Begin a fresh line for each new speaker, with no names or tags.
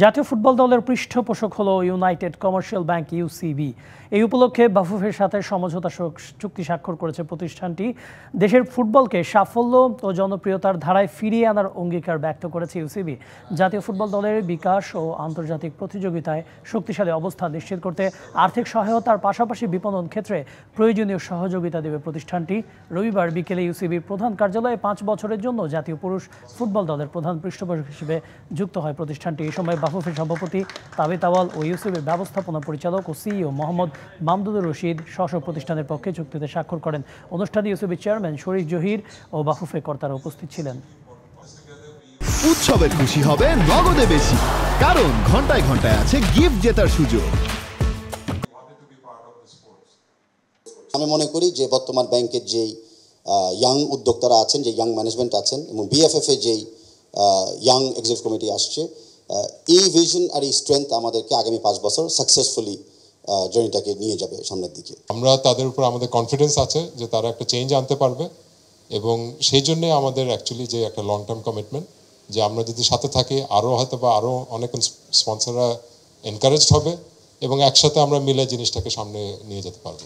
জাতীয় ফুটবল দলের পৃষ্ঠপোষক হলো ইউনাইটেড কমার্শিয়াল ব্যাংক ইউসিবি। এই উপলক্ষে বাফুফের সাথে সমঝোতা চুক্তি স্বাক্ষর করেছে প্রতিষ্ঠানটি। দেশের ফুটবলকে সাফল্য ও জনপ্রিয়তার ধারায় ফিরিয়ে আনার অঙ্গীকার ব্যক্ত করেছে ইউসিবি। জাতীয় ফুটবল দলের বিকাশ ও আন্তর্জাতিক প্রতিযোগিতায় শক্তিশালী অবস্থান নিশ্চিত করতে আর্থিক সহায়তার পাশাপাশি বিপণন ক্ষেত্রে প্রয়োজনীয় সহযোগিতা দেবে প্রতিষ্ঠানটি। রবিবার বিকেলে ইউসিবির প্রধান কার্যালয়ে 5 বছরের জন্য জাতীয় পুরুষ ফুটবল দলের প্রধান পৃষ্ঠপোষক হিসেবে যুক্ত হয় প্রতিষ্ঠানটি। এই সময় বাফুফের সভাপতি তাবিত আওয়াল ও ইউসিবির ব্যবস্থাপনা পরিচালক ও সিইও মোহাম্মদ মামদুদুর রশিদ স্ব প্রতিষ্ঠানের পক্ষে চুক্তিতে স্বাক্ষর করেন। অনুষ্ঠানে ইউসিবির চেয়ারম্যান শরীফ জহির ও বাফুফে কর্তারা উপস্থিত ছিলেন।
উৎসবে খুশি হবে নগদে বেশি, কারণ ঘন্টায় ঘন্টায় আছে গিফট জেতার সুযোগ।
আমি মনে করি যে বর্তমান ব্যাংকের যেই ইয়াং উদ্যোক্তারা আছেন, যে ইয়াং ম্যানেজমেন্ট আছেন এবং বিএফএফ এ যেই ইয়াং এক্সিকিউটিভ কমিটি আসছে, এই ভিশন আর এই স্ট্রেংথ আমাদেরকে আগামী 5 বছর সাকসেসফুলি জার্নিটাকে নিয়ে যাবে সামনের দিকে।
আমরা তাদের উপর আমাদের কনফিডেন্স আছে যে তারা একটা চেঞ্জ আনতে পারবে, এবং সেই জন্যে আমাদের অ্যাকচুয়ালি যে একটা লং টার্ম কমিটমেন্ট, যে আমরা যদি সাথে থাকি আরও হয়তো বা আরও অনেক স্পন্সররা এনকারেজড হবে এবং একসাথে আমরা মিলে জিনিসটাকে সামনে নিয়ে যেতে পারবো।